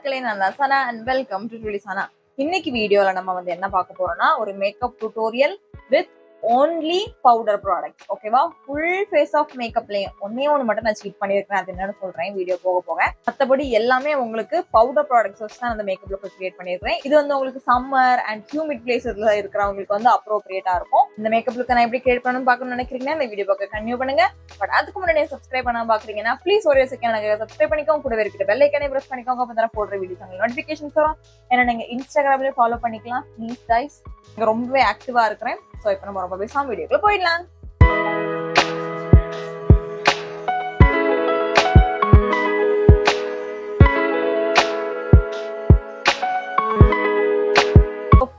மக்களே, நான் தான் சனா அண்ட் வெல்கம் டு டுடே சனா. இன்னைக்கு வீடியோல நம்ம வந்து என்ன பார்க்க போறோம்னா ஒரு makeup tutorial with only powder products. ஓகேவா? ஃபுல் ஃபேஸ் ஆஃப் மேக்கப்லயும் ஒண்ணு மட்டும் நான் சீட் பண்ணியிருக்கேன். அது என்னன்னு சொல்றேன் வீடியோ போக. மற்றபடி எல்லாமே உங்களுக்கு பவுடர் ப்ராடக்ட்ஸ் வச்சு தான் அந்த மேக்கப் லுக் கிரியேட் பண்ணியிருக்கேன். இது வந்து உங்களுக்கு சம்மர் அண்ட் ஹியூமிட் பிளேசஸ்ல இருக்கிறவங்களுக்கு வந்து அப்ரோப்ரியேட்டா இருக்கும். இந்த மேக்கப் லுக் நான் எப்படி கிரியேட் பண்ணணும்னு பார்க்கணும்னு நினைக்கிறீங்கன்னா இந்த வீடியோ பார்க்க கன்டினியூ பண்ணுங்க. பட் அதுக்கு முன்னாடி சப்ஸ்கிரைப் பண்ணாம பாக்குறீங்கன்னா ப்ளீஸ் ஒரு செகண்ட் எனக்கு சப்ஸ்கிரைப் பண்ணிக்கோங்க. கூட இருக்கிற பெல் ஐகானை பிரஸ் பண்ணிக்கோங்க. அப்பதான் போடுற வீடியோஸ் உங்களுக்கு நோட்டிபிகேஷன்ஸ் வரும். ஏன்னா நீங்க இன்ஸ்டாகிராம்லயே ஃபாலோ பண்ணிக்கலாம். ப்ளீஸ் கைஸ், இங்க ரொம்பவே ஆக்டிவா இருக்கிறேன். ஸோ இப்போ நம்ம ரொம்ப பேசாம வீடியோக்குள்ள போயிடலாம்.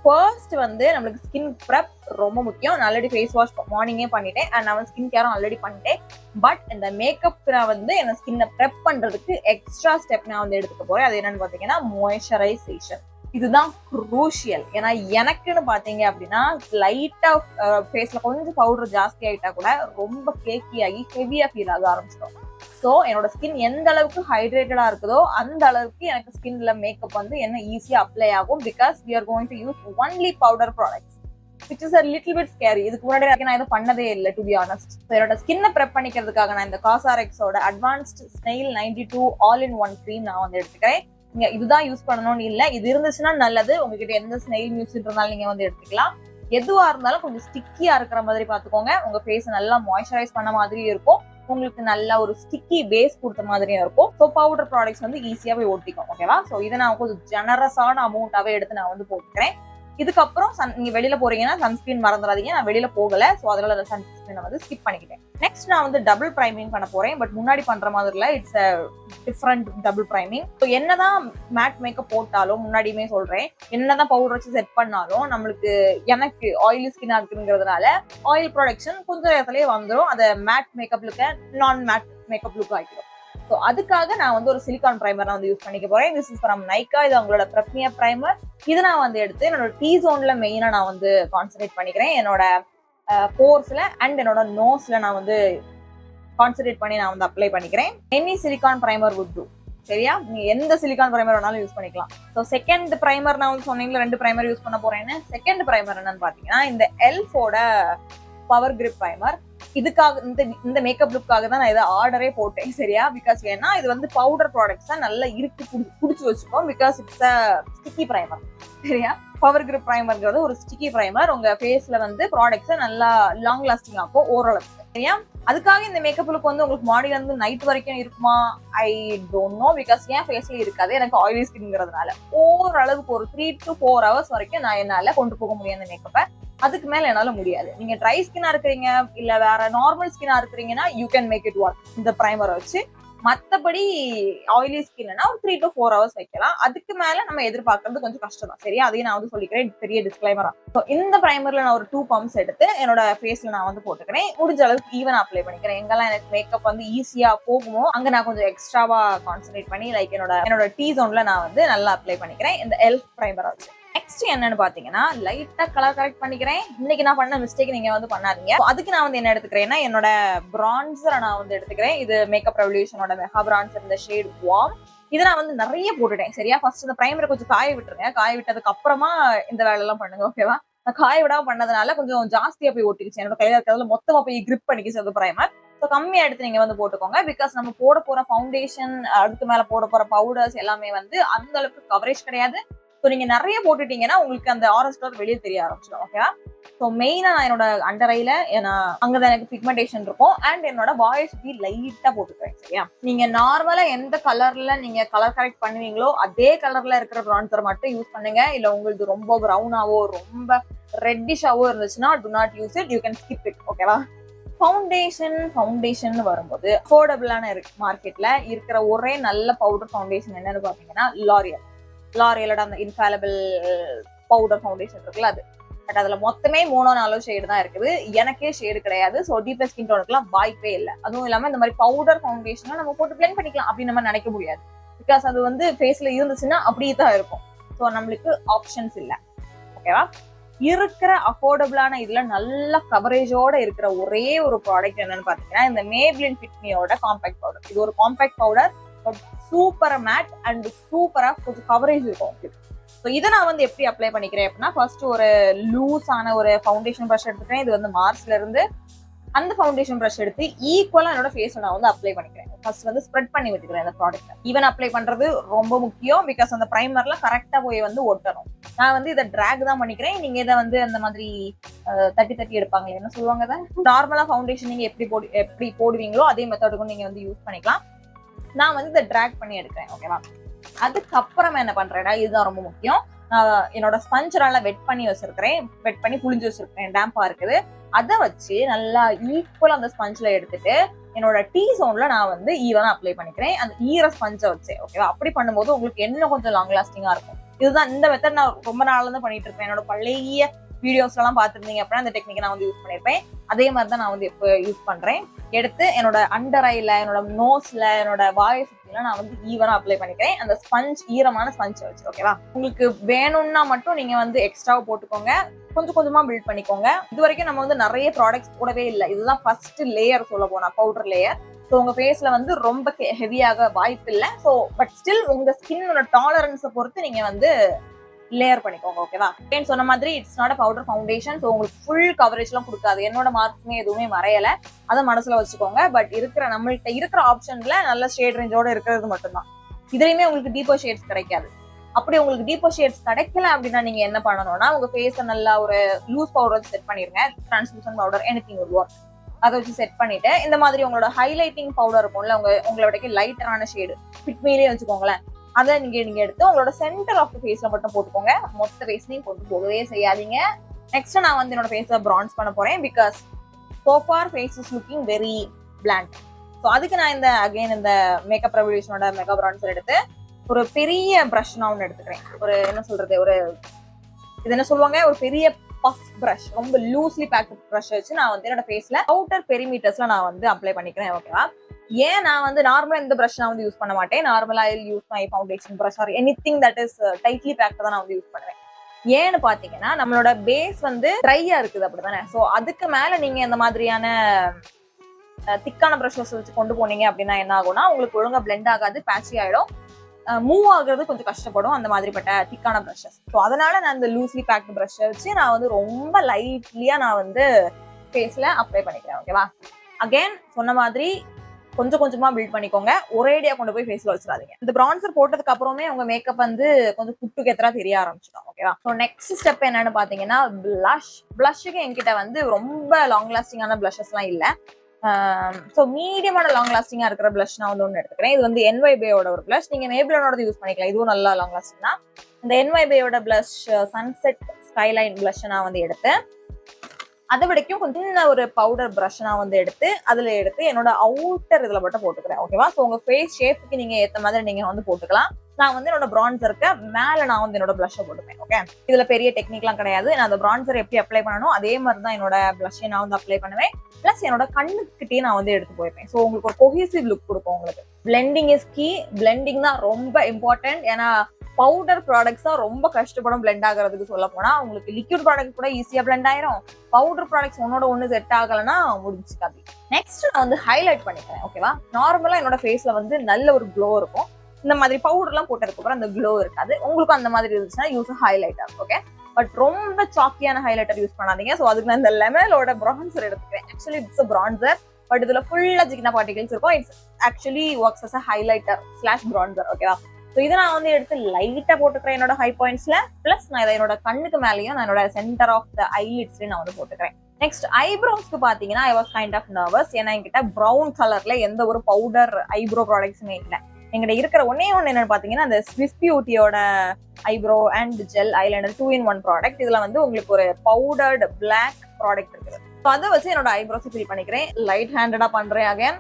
ஃபர்ஸ்ட் வந்து நம்மளுக்கு ஸ்கின் ப்ரெப் ரொம்ப முக்கியம். நான் ஆல்ரெடி ஃபேஸ் வாஷ் மார்னிங்கே பண்ணிட்டேன் அண்ட் நான் ஸ்கின் கேரும் ஆல்ரெடி பண்ணிட்டேன். பட் இந்த மேக்கப் நான் வந்து என்ன ஸ்கின்னை ப்ரெப் பண்றதுக்கு எக்ஸ்ட்ரா ஸ்டெப் நான் வந்து எடுத்துக்க போறேன். அது என்னன்னு பாத்தீங்கன்னா மாய்ஸ்சரைசேஷன். இதுதான் குரூஷியல். ஏன்னா எனக்குன்னு பாத்தீங்க அப்படின்னா லைட்டா ஃபேஸ்ல கொஞ்சம் பவுடர் ஜாஸ்தி ஆயிட்டா கூட ரொம்ப கேக்கி ஆகி ஹெவியா ஃபீல் ஆக ஆரம்பிச்சிடும். ஸோ என்னோட ஸ்கின் எந்த அளவுக்கு ஹைட்ரேட்டடா இருக்குதோ அந்த அளவுக்கு எனக்கு ஸ்கின்ல மேக்கப் வந்து என்ன ஈஸியா அப்ளை ஆகும். Because we are going to use only powder products which is a little bit scary. இதுக்கு முன்னாடி நான் எதுவும் பண்ணதே இல்லை டு பி ஆனஸ்ட். என்னோட ஸ்கின்னை ப்ரெப் பண்ணிக்கிறதுக்காக நான் இந்த காசாரெக்ஸோட அட்வான்ஸ்ட் ஸ்னெயில் 92 all-in-one க்ரீம் நான் வந்து எடுத்துக்கிறேன். நீங்க இதுதான் யூஸ் பண்ணணும்னு இல்லை, இது இருந்துச்சுன்னா நல்லது. உங்ககிட்ட எந்த ஸ்னெயில் மியூஸ் இருந்தாலும் நீங்க வந்து எடுத்துக்கலாம். எதுவா இருந்தாலும் கொஞ்சம் ஸ்டிக்கியா இருக்கிற மாதிரி பாத்துக்கோங்க. உங்க ஃபேஸ் நல்லா மாய்ஸ்சரைஸ் பண்ண மாதிரி இருக்கும். உங்களுக்கு நல்ல ஒரு ஸ்டிக்கி பேஸ் கொடுத்த மாதிரியும் இருக்கும். ஸோ பவுடர் ப்ராடக்ட்ஸ் வந்து ஈஸியா போய் ஒட்டிக்கும். ஓகேவா? ஸோ இதை நான் கொஞ்சம் ஜெனரஸான அமௌண்ட்டாவே எடுத்து நான் வந்து போட்டுக்கிறேன். இதுக்கப்புறம் நீங்க வெளியில போறீங்கன்னா சன்ஸ்கிரீன் மறந்துடாதீங்க. நான் வெளியில போகல, ஸோ அதனால அந்த சன்ஸ்கிரீனை வந்து ஸ்கிப் பண்ணிக்கிட்டேன். நெக்ஸ்ட் நான் வந்து டபுள் பிரைமிங் பண்ண போறேன். பட் முன்னாடி பண்ற மாதிரி இல்ல, it's a different double priming. So என்னதான் மேட் மேக்கப் போட்டாலும் முன்னாடியுமே சொல்றேன், என்னதான் பவுடர் வச்சு செட் பண்ணாலும் நம்மளுக்கு எனக்கு ஆயிலி ஸ்கின்னா இருக்குங்கிறதுனால ஆயில் ப்ரொடக்ஷன் கொஞ்சம் இடத்துலயே வந்துடும். அதை மேட் மேக்கப் லுக்க நான் மேட் மேக்கப் லுக் ஆகிடும். ஸோ அதுக்காக நான் வந்து ஒரு சிலிகான் பிரைமர் நான் வந்து யூஸ் பண்ணிக்க போறேன். This is from Nykaa. இது அவங்களோட பிரப்மியா பிரைமர். இது நான் வந்து எடுத்து என்னோட டீ ஜோன்ல மெயினா நான் வந்து கான்சென்ட்ரேட் பண்ணிக்கிறேன். என்னோட போர்ஸ்ல அண்ட் என்னோட நோஸ்ல நான் வந்து கான்சென்ட்ரேட் பண்ணி நான் வந்து அப்ளை பண்ணிக்கிறேன். Any silicone primer would do. சரியா? நீங்க எந்த சிலிகான் பிரைமர் வேணாலும் யூஸ் பண்ணிக்கலாம். ஸோ செகண்ட் பிரைமர் நான் வந்து சொன்னீங்களா 2 பிரைமர் யூஸ் பண்ண போறேன்னு. செகண்ட் பிரைமர் என்னன்னு பாத்தீங்கன்னா இந்த எல்ஃபோட பவர் கிரிப் பிரைமர். இதுக்காக இந்த மேக்கப் லுக்காக தான் நான் இதை ஆர்டரே போட்டேன். சரியா? பிகாஸ் ஏன்னா இது வந்து பவுடர் ப்ராடக்ட்ஸ் தான் நல்லா இருக்கு குடிச்சு வச்சுக்கோம். Because it's a sticky primer. சரியா? பவர் கிரிப் பிரைமர்ங்கிறது ஒரு ஸ்டிக்கி பிரைமர். உங்க ஃபேஸ்ல வந்து ப்ராடக்ட்ஸை நல்லா லாங் லாஸ்டிங் ஆகும் ஓரளவுக்கு. சரியா? அதுக்காக இந்த மேக்கப் லுக் வந்து உங்களுக்கு மார்னிங்ல இருந்து நைட் வரைக்கும் இருக்குமா? I don't know. பிகாஸ் என் ஃபேஸ்ல இருக்காது, எனக்கு ஆயிலி ஸ்கின்ங்கிறதுனால ஓரளவுக்கு ஒரு 3 to 4 hours வரைக்கும் நான் என்னால கொண்டு போக முடியும் அந்த மேக்கப்பை. அதுக்கு மேல என்னால முடியாது. நீங்க ட்ரை ஸ்கின்னா இருக்கிறீங்க இல்ல வேற நார்மல் ஸ்கின்னா இருக்கிறீங்கன்னா you can make it work இந்த பிரைமரை வச்சு. மத்தபடி ஆயிலி ஸ்கின்னா ஒரு 3 to 4 hours வைக்கலாம். அதுக்கு மேல நம்ம எதிர்பார்க்கறது கொஞ்சம் கஷ்டம் தான். சரியா? அதையும் நான் வந்து சொல்லிக்கிறேன், பெரிய டிஸ்க்ளைமரா. ஸோ இந்த பிரைமர்ல நான் ஒரு 2 பம்ப்ஸ் எடுத்து என்னோட ஃபேஸ்ல நான் வந்து போட்டுக்கிறேன். முடிஞ்ச அளவுக்கு ஈவன் அப்ளை பண்ணிக்கிறேன். எங்கெல்லாம் எனக்கு மேக்கப் வந்து ஈஸியா போகுமோ அங்க நான் கொஞ்சம் எக்ஸ்ட்ராவா கான்சென்ட்ரேட் பண்ணி லைக் என்னோட டீ ஜோன்ல நான் வந்து நல்லா அப்ளை பண்ணிக்கிறேன் இந்த எல்ஃப் பிரைமரை வச்சு. நெக்ஸ்ட் என்னன்னு பாத்தீங்கன்னா லைட்டா கலர் கரெக்ட் பண்ணிக்கிறேன். இன்னைக்கு நான் பண்ண மிஸ்டேக் நீங்க வந்து பண்ணாதீங்க. அதுக்கு நான் வந்து என்ன எடுத்துக்கிறேன்னா என்னோட பிரான்சரை நான் வந்து எடுத்துக்கிறேன். இது மேக்கப் ரெவல்யூஷனோட மெகா பிரான்சர் இந்த ஷேட் வார்ம். இதை நான் வந்து நிறைய போட்டுட்டேன். சரியா? ஃபர்ஸ்ட் இந்த பிரைமரை கொஞ்சம் காய விட்டுருங்க. காய விட்டதுக்கு அப்புறமா இந்த வேலை எல்லாம் பண்ணுங்க. ஓகேவா? நான் காய விடாம பண்ணதுனால கொஞ்சம் ஜாஸ்தியா போய் ஒட்டிக்கிச்சு. என்னோட கையில இருக்கிறதுல மொத்தமா போய் கிரிப் பண்ணிக்கிச்சு அந்த பிரைமர். ஸோ கம்மியா எடுத்து நீங்க வந்து போட்டுக்கோங்க. பிகாஸ் நம்ம போட போற ஃபவுண்டேஷன் அதுக்கு மேல போட போற பவுடர்ஸ் எல்லாமே வந்து அந்த அளவுக்கு கவரேஜ் கிடையாது. ஸோ நீங்க நிறைய போட்டுட்டீங்கன்னா உங்களுக்கு அந்த ஆரஞ்ச் கலர் வெளியே தெரிய ஆரம்பிச்சிடும். ஓகேவா? ஸோ மெயினா நான் என்னோட அண்டர் ஐல அங்கதான் எனக்கு பிக்மெண்டேஷன் இருக்கும் அண்ட் என்னோட வாய்ஸ் சுத்தி லைட்டா போட்டுக்கிறேன். சரியா? நீங்க நார்மலா எந்த கலர்ல நீங்க கலர் கரெக்ட் பண்ணுவீங்களோ அதே கலர்ல இருக்கிற பிரான்சர் மட்டும் யூஸ் பண்ணுங்க. இல்ல உங்களுக்கு ரொம்ப ப்ரௌனாவோ ரொம்ப ரெட்டிஷாவோ இருந்துச்சுன்னா to not use it, you can skip it. ஓகேவா? ஃபவுண்டேஷன் வரும்போது அஃபோர்டபுளான மார்க்கெட்ல இருக்கிற ஒரே நல்ல பவுடர் ஃபவுண்டேஷன் என்னன்னு பாத்தீங்கன்னா லாரியலோட அந்த இன்ஃபாலிபிள் பவுடர் ஃபவுண்டேஷன் இருக்குல்ல அது. பட் அதுல மொத்தமே 3-4 ஷேடு தான் இருக்குது. எனக்கே ஷேடு கிடையாது. ஸோ டீப்பர் ஸ்கின் டோனுக்குலாம் வாய்ப்பே இல்லை. அதுவும் இல்லாம இந்த மாதிரி பவுடர் ஃபவுண்டேஷனை நம்ம போட்டு பிளெண்ட் பண்ணிக்கலாம் அப்படின்னு நம்ம நினைக்க முடியாது. பிகாஸ் அது வந்து ஃபேஸ்ல இருந்துச்சுன்னா அப்படியே தான் இருக்கும். ஸோ நம்மளுக்கு ஆப்ஷன்ஸ் இல்லை. ஓகேவா? இருக்கிற அஃபோர்டபுளான இதுல நல்ல கவரேஜோட இருக்கிற ஒரே ஒரு ப்ராடக்ட் என்னன்னு பாத்தீங்கன்னா இந்த மேப்ளின் ஃபிட் மீயோட காம்பேக்ட் பவுடர். இது ஒரு காம்பேக்ட் பவுடர். பட் சூப்பரா மேட் அண்ட் சூப்பரா கொஞ்சம் கவரேஜ் இருக்கும் உங்களுக்கு. ஸோ இதை நான் வந்து எப்படி அப்ளை பண்ணிக்கிறேன் அப்படின்னா, ஃபர்ஸ்ட் ஒரு லூஸான ஒரு ஃபவுண்டேஷன் ப்ரஷ் எடுத்துக்கிறேன். இது வந்து மார்ஸ்ல இருந்து. அந்த ஃபவுண்டேஷன் ப்ரஷ் எடுத்து ஈக்குவலா என்னோட ஃபேஸ்ல நான் வந்து அப்ளை பண்ணிக்கிறேன். ஃபர்ஸ்ட் வந்து ஸ்ப்ரெட் பண்ணி விட்டுக்கிறேன் இந்த ப்ராடக்ட். ஈவன் அப்ளை பண்றது ரொம்ப முக்கியம். பிகாஸ் அந்த பிரைமர்ல கரெக்டா போய் வந்து ஒட்டணும். நான் வந்து இதை டிராக் தான் பண்ணிக்கிறேன். நீங்க இதை வந்து அந்த மாதிரி தட்டி தட்டி எடுப்பாங்களே, என்ன சொல்லுவாங்க, நார்மலா ஃபவுண்டேஷன் நீங்க எப்படி போடுவீங்களோ அதே மெத்தடுக்கும் நீங்க வந்து யூஸ் பண்ணிக்கலாம். நான் வந்து இதை டிராக் பண்ணி எடுக்கிறேன். ஓகேவா? அதுக்கப்புறமா என்ன பண்றேன்னா, இதுதான் ரொம்ப முக்கியம். என்னோட ஸ்பஞ்சால வெட் பண்ணி வச்சிருக்கிறேன். வெட் பண்ணி புளிஞ்சு வச்சிருக்கிறேன். டேம்பா இருக்குது. அதை வச்சு நல்லா ஈக்குவலா அந்த ஸ்பஞ்ச்ல எடுத்துட்டு என்னோட டீ ஜோன்ல நான் வந்து ஈவனா அப்ளை பண்ணிக்கிறேன். அந்த ஈர ஸ்பஞ்சை வச்சு. ஓகேவா? அப்படி பண்ணும்போது உங்களுக்கு இன்னும் கொஞ்சம் லாங் லாஸ்டிங்கா இருக்கும். இதுதான் இந்த மெத்தட் நான் ரொம்ப நாள்ல இருந்து பண்ணிட்டு இருக்கேன். என்னோட பழைய வீடியோஸ் எல்லாம் பாத்துருந்தீங்க அப்படின்னா அந்த டெக்னிக் நான் வந்து யூஸ் பண்ணிருப்பேன். அதே மாதிரி தான் நான் வந்து இப்போ யூஸ் பண்றேன். எடுத்து என்னோட அண்டர் ஐல, என்னோட நோஸ்ல, என்னோட வாயை சுத்தில நான் வந்து ஈவனா அப்ளை பண்ணிக்கிறேன். அந்த ஸ்பஞ்ச், ஈரமான ஸ்பஞ்ச் வச்சு. ஓகேவா? உங்களுக்கு வேணும்னா மட்டும் நீங்க வந்து எக்ஸ்ட்ரா போட்டுக்கோங்க. கொஞ்சம் கொஞ்சமா பில்ட் பண்ணிக்கோங்க. இது வரைக்கும் நம்ம வந்து நிறைய ப்ராடக்ட்ஸ் போடவே இல்லை. இதுதான் ஃபர்ஸ்ட் லேயர் சொல்ல போனா, பவுடர் லேயர். ஸோ உங்க ஃபேஸ்ல வந்து ரொம்ப ஹெவியாக வாய்ப்பு இல்லை. ஸோ பட் ஸ்டில் உங்க ஸ்கின்னோட டாலரன்ஸை பொறுத்து நீங்க வந்து லேயர் பண்ணிக்கோங்க. ஓகேவா? சொன்ன மாதிரி it's not a powder foundation. So உங்களுக்கு ஃபுல் கவரேஜ் எல்லாம் கொடுக்காது. என்னோட மார்க்ஸுமே எதுவுமே மறையல. அதை மனசுல வச்சுக்கோங்க. பட் நம்மள்கிட்ட இருக்கிற ஆப்ஷன்ல நல்ல ஷேட் ரேஞ்சோட இருக்கிறது மட்டும்தான். இதுலயுமே உங்களுக்கு டீப்பர் ஷேட்ஸ் கிடைக்காது. அப்படி உங்களுக்கு டீப்பர் ஷேட்ஸ் கிடைக்கல அப்படின்னா நீங்க என்ன பண்ணணும்னா, உங்க ஃபேஸை நல்லா ஒரு லூஸ் பவுடர் செட் பண்ணிருங்க. Translucent powder, anything will work. அதை வச்சு செட் பண்ணிட்டு இந்த மாதிரி உங்களோட ஹைலைட்டிங் பவுடர் இருக்கும்ல, உங்களோட லைட்டரான ஷேடு ஃபிட்மிலே வச்சுக்கோங்களேன். அதை நீங்க எடுத்து உங்களோட சென்டர் ஆஃப் த ஃபேஸ்ல மட்டும் போட்டுக்கோங்க. மொத்த ஃபேஸ்லையும் போட்டு போகவே செய்யாதீங்க. நெக்ஸ்ட் நான் வந்து என்னோட ஃபேஸை பிரான்ஸ் பண்ண போறேன். Because so far face is looking very bland. So அதுக்கு நான் இந்த மேக்கப் ரெவல்யூஷனோட மெகா பிரான்சர் எடுத்து ஒரு பெரிய ப்ரஷ் நான் ஒன்று எடுத்துக்கிறேன். ஒரு என்ன சொல்றது, இது என்ன சொல்லுவாங்க, ஒரு பெரிய பஃப் ப்ரஷ், ரொம்ப லூஸ்லி பேக்ட் ப்ரஷ் வச்சு நான் வந்து என்னோட ஃபேஸ்ல அவுட்டர் பெரிமீட்டர்ஸ்ல நான் வந்து அப்ளை பண்ணிக்கிறேன். ஓகேவா? ஏன் நான் வந்து நார்மலா இந்த ப்ரஷ் நான் வந்து யூஸ் பண்ண மாட்டேன். நார்மலா use my foundation brush or anything that is tightly packed தான் நான் வந்து யூஸ் பண்ணுவேன். ஏன்னு பாத்தீங்கன்னா, நம்மளோட பேஸ் வந்து ட்ரையா இருக்குது அப்படிதானே. ஸோ அதுக்கு மேல நீங்க இந்த மாதிரியான திக்கான ப்ரஷஸ் வச்சு கொண்டு போனீங்க அப்படின்னா என்ன ஆகும்னா, உங்களுக்கு ஒழுங்கா பிளெண்ட் ஆகாது, பேட்சி ஆயிடும், மூவ் ஆகுறது கொஞ்சம் கஷ்டப்படும் அந்த மாதிரிப்பட்ட திக்கான ப்ரஷஸ். ஸோ அதனால நான் இந்த லூஸ்லி பேக்ட் ப்ரஷ் வச்சு நான் வந்து ரொம்ப லைட்லியா நான் வந்து ஃபேஸ்ல அப்ளை பண்ணிக்கிறேன். ஓகேவா? அகைன் சொன்ன மாதிரி கொஞ்சம் கொஞ்சமா பில்ட் பண்ணிக்கோங்க. ஒரேடியா கொண்டு போய் ஃபேஸ்ல வச்சிடாதீங்க. இந்த பிரான்சர் போட்டதுக்கு அப்புறமே உங்க மேக்கப் வந்து கொஞ்சம் குட்டு கெத்தரா தெரிய ஆரம்பிச்சிடும். ஓகேவா? ஸோ நெக்ஸ்ட் ஸ்டெப் என்னன்னு பாத்தீங்கன்னா, பிளஷ்க்கு என்கிட்ட வந்து ரொம்ப லாங் லாஸ்டிங்கான பிளஷஸ்லாம் இல்லை. ஸோ மீடியமான லாங் லாஸ்டிங்கா இருக்கிற பிளஷ் நான் வந்து ஒன்று எடுத்துக்கிறேன். இது வந்து NYBயோட ஒரு பிளஷ். நீங்க மேபிளனோட யூஸ் பண்ணிக்கலாம். இதுவும் நல்லா லாங் லாஸ்டிங் தான். இந்த NYBயோட பிளஷ் சன்செட் ஸ்கைலைன் பிளஷ் நான் வந்து எடுத்து, அதை விடக்கும் கொஞ்சம் ஒரு பவுடர் ப்ரஷ் நான் வந்து எடுத்து என்னோட அவுட்டர் இதுல மட்டும் போட்டுக்கிறேன். ஓகேவா? ஸோ உங்க ஃபேஸ் ஷேப்புக்கு நீங்க ஏற்ற மாதிரி நீங்க வந்து போட்டுக்கலாம். நான் வந்து என்னோட பிரான்சருக்கு மேல நான் வந்து என்னோட பிளஷை போட்டுப்பேன். ஓகே? இதுல பெரிய டெக்னிக்லாம் கிடையாது. நான் அந்த பிரான்சர் எப்படி அப்ளை பண்ணணும் அதே மாதிரி தான் என்னோட பிளஷை நான் வந்து அப்ளை பண்ணுவேன். பிளஸ் என்னோட கண்ணுக்கிட்டே நான் வந்து எடுத்து போயிருப்பேன். ஸோ உங்களுக்கு ஒரு கொஹிசிவ் லுக் கொடுக்கும். உங்களுக்கு பிளெண்டிங் இஸ் கீ. பிளெண்டிங் தான் ரொம்ப இம்பார்ட்டன்ட். ஏன்னா பவுடர் ப்ராடக்ட்ஸ் தான் ரொம்ப கஷ்டப்படும் பிளெண்ட் ஆகிறதுக்கு. சொல்ல போனா உங்களுக்கு லிக்விட் ப்ராடக்ட் கூட ஈஸியா பிளெண்ட் ஆயிரும். பவுடர் ப்ராடக்ட்ஸ் ஒன்னு செட் ஆகலைன்னா முடிஞ்சு கதை. நெக்ஸ்ட் நான் வந்து ஹைலைட் பண்ணிக்கிறேன். ஓகேவா? நார்மலா என்னோட ஃபேஸ்ல வந்து நல்ல ஒரு க்ளோ இருக்கும். இந்த மாதிரி பவுடர் எல்லாம் போட்டதுக்கு அப்புறம் அந்த க்ளோ இருக்காது. உங்களுக்கும் அந்த மாதிரி இருந்துச்சுன்னா யூஸ் ஹைலைட்டர். ஓகே? பட் ரொம்ப சாக்கியான ஹைலைட்டர் யூஸ் பண்ணாதீங்க. ஸோ அதுக்கு நான் இந்த லெமலோட பிரான்சர் எடுத்துக்கிறேன். Actually it's a bronzer, but இதுல ஃபுல்லா ஜிகினா பார்ட்டிகல்ஸ் இருக்கும். It's actually works as a highlighter / bronzer. ஓகேவா? ஸோ இதை நான் வந்து எடுத்து லைட்டா போட்டுக்கிறேன் என்னோட ஹை பாயிண்ட்ஸ்ல. பிளஸ் நான் இதை என்னோட கண்ணுக்கு மேலேயும் நான் என்னோட சென்டர் ஆஃப் த ஐலிட்ஸ்லயும் நான் வந்து போட்டுக்கிறேன். நெக்ஸ்ட் ஐப்ரோஸ்க்கு பாத்தீங்கன்னா I was kind of nervous. ஏன்னா என்கிட்ட ப்ரௌன் கலர்ல எந்த ஒரு பவுடர் ஐப்ரோ ப்ராடக்ட்ஸுமே இல்லை. எங்கிட்ட இருக்கிற ஒன்னே என்னன்னு பாத்தீங்கன்னா அந்த ஸ்விஸ் பியூட்டியோட eyebrow and gel eyeliner 2-in-1 product. இதுல வந்து உங்களுக்கு ஒரு பவுடர்டு பிளாக் ப்ராடக்ட் இருக்குது. ஸோ அதை வச்சு என்னோட ஐப்ரோஸ் ஃபில் பண்ணிக்கிறேன். லைட் ஹேண்டடா பண்றேன். அகைன்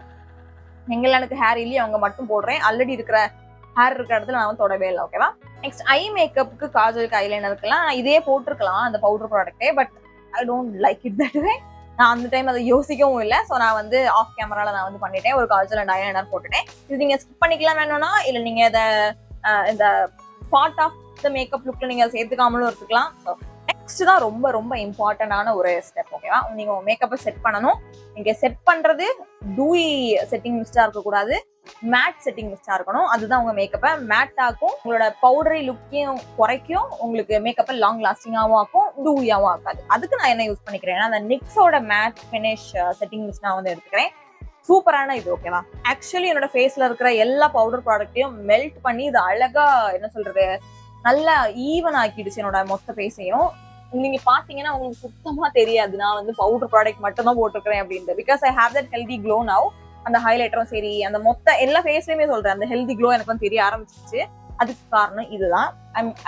எங்களுக்கு ஹேர் இல்லையே அவங்க மட்டும் போடுறேன். ஆல்ரெடி இருக்கிற ஹேர் இருக்கிற இடத்துல நான் வந்து தொடவே இல்லை. ஓகேவா? நெக்ஸ்ட் ஐ மேக்கப்புக்கு, காஜலுக்கு, ஐலைனருக்குலாம் நான் இதே போட்டிருக்கலாம் அந்த பவுடர் ப்ராடக்டே. But I don't like it that way. நான் அந்த டைம் அதை யோசிக்கவும் இல்லை. ஸோ நான் வந்து ஆஃப் கேமரால நான் வந்து பண்ணிட்டேன். ஒரு காஜல் அண்ட் ஐலைனர் போட்டுட்டேன். இது நீங்க ஸ்கிப் பண்ணிக்கலாம் வேணும்னா, இல்லை நீங்க இதை இந்த பார்ட் ஆஃப் த மேக்கப் லுக்ல நீங்க சேர்த்துக்காமலும் எடுத்துக்கலாம். ஸோ நெக்ஸ்ட் தான் ரொம்ப ரொம்ப இம்பார்ட்டன்டான ஒரு ஸ்டெப். ஓகேவா? நீங்க மேக்கப்பை செட் பண்ணணும். நீங்க செட் பண்றது டூயி செட்டிங் மிஸ்டா இருக்கக்கூடாது. மேட் செட்டிங் மிஸ்டா இருக்கணும். அதுதான் உங்க மேக்கப்பை மேட் ஆக்கும், உங்களோட பவுடரி லுக்கையும் குறைக்கும், உங்களுக்கு மேக்கப்பை லாங் லாஸ்டிங்காகவும் ஆக்கும், டூயாவும் ஆக்காது. அதுக்கு நான் என்ன யூஸ் பண்ணிக்கிறேன், அந்த நிக்ஸோட மேட் ஃபினிஷ் செட்டிங் மிஸ்ட் நான் வந்து எடுத்துக்கிறேன். சூப்பரான இது, ஓகேவா? ஆக்சுவலி என்னோட ஃபேஸ்ல இருக்கிற எல்லா பவுடர் ப்ராடக்ட்டையும் மெல்ட் பண்ணி இது அழகா என்ன சொல்றது நல்லா ஈவன் ஆக்கிடுச்சு என்னோட மொத்த ஃபேஸையும். நீங்க பாத்தீங்கன்னா உங்களுக்கு சுத்தமா தெரியாது நான் வந்து பவுடர் ப்ராடக்ட் மட்டும் தான் போட்டிருக்கிறேன் அப்படின்ட்டு. Because I have that healthy glow now. அந்த ஹைலைட்டரும் சரி, அந்த மொத்த எல்லா ஃபேஸ்லயுமே சொல்றேன், அந்த ஹெல்தி க்ளோ எனக்கு வந்து தெரிய ஆரம்பிச்சிச்சு. அதுக்கு காரணம் இதுதான்.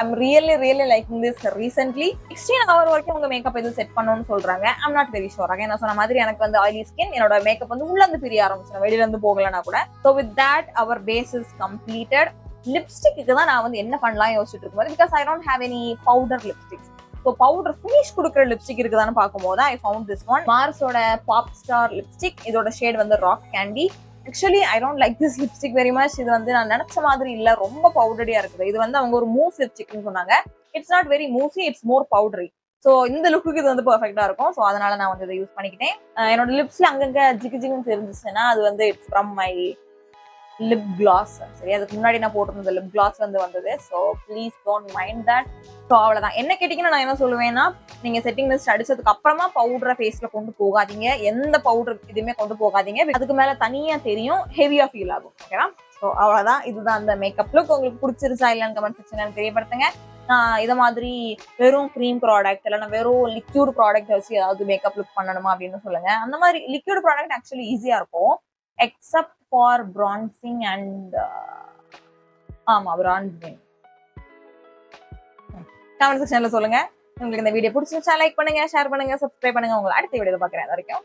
I'm really liking this recently. 16 hour வரைக்கும் உங்க மேக்கப் எதுவும் செட் பண்ணணும்னு சொல்றாங்க. I'm not very sure. நான் சொன்ன மாதிரி எனக்கு வந்து ஆயிலி ஸ்கின், என்னோட மேக்கப் வந்து உள்ள இருந்து பிரிய ஆரம்பிச்சிடும், வெளியில இருந்து போகலன்னா கூட. So with that our base is completed. லிப்ஸ்டிக்கு தான் நான் வந்து என்ன பண்ணலாம் யோசிச்சுட்டு இருக்கும்போது, because I don't have any powder lipsticks. So powder finish கொடுக்குற லிப்ஸ்டிக் இருக்குதான்னு பார்க்கும்போது ஐ ஃபவுண்ட் திஸ் ஒன், மார்ஸோட பாப் ஸ்டார் லிப்ஸ்டிக். இதோட ஷேட் வந்து rock candy. Actually I don't like this lipstick very much. இது வந்து நான் நினைச்ச மாதிரி இல்ல, ரொம்ப பவுடரியா இருக்குது. இது வந்து அவங்க ஒரு மூஸ் லிப்ஸ்டிக்னு சொன்னாங்க. It's not very Mushi, it's more powdery. So இந்த லுக்குக்கு இது வந்து பெர்ஃபெக்டா இருக்கும். ஸோ அதனால நான் வந்து இதை யூஸ் பண்ணிக்கிட்டேன். என்னோட லிப்ஸ்ல அங்கங்க ஜிகு ஜிகுன்னு தெரிஞ்சிச்சுன்னா அது வந்து it's from my lip gloss. சரி, அதுக்கு முன்னாடி நான் போட்டிருந்த லிப் கிளாஸ் வந்து வந்தது. So please don't mind that. So அவ்வளோதான். என்ன கேட்டிங்கன்னா நான் என்ன சொல்லுவேன்னா, நீங்கள் செட்டிங் மிஸ்ட் அடிச்சதுக்கு அப்புறமா பவுடரை ஃபேஸில் கொண்டு போகாதீங்க. எந்த பவுடர் இதுவுமே கொண்டு போகாதீங்க. அதுக்கு மேலே தனியாக தெரியும், ஹெவியாக ஃபீல் ஆகும். ஓகேவா? ஸோ அவ்வளோதான். இதுதான் அந்த மேக்கப் லுக். உங்களுக்கு பிடிச்சிருச்சா இல்லைன்னு கமெண்ட் செக்ஷனில் தெரியப்படுத்துங்க. நான் இதை மாதிரி வெறும் க்ரீம் ப்ராடக்ட் இல்லைன்னா வெறும் லிக்யூட் ப்ராடக்ட் வச்சு ஏதாவது மேக்கப் லுக் பண்ணணுமா அப்படின்னு சொல்லுங்க. அந்த மாதிரி லிக்யூட் ப்ராடக்ட் ஆக்சுவலி ஈஸியாக இருக்கும், except for bronzing and bronzing. Comment செக்ஷன்ல சொல்லுங்க. உங்களுக்கு இந்த வீடியோ பிடிச்சிருந்தா லைக் பண்ணுங்க, ஷேர் பண்ணுங்க, சப்ஸ்கிரைப் பண்ணுங்க. உங்களை அடுத்த வீடியோல பார்க்குறேன். அது வரைக்கும்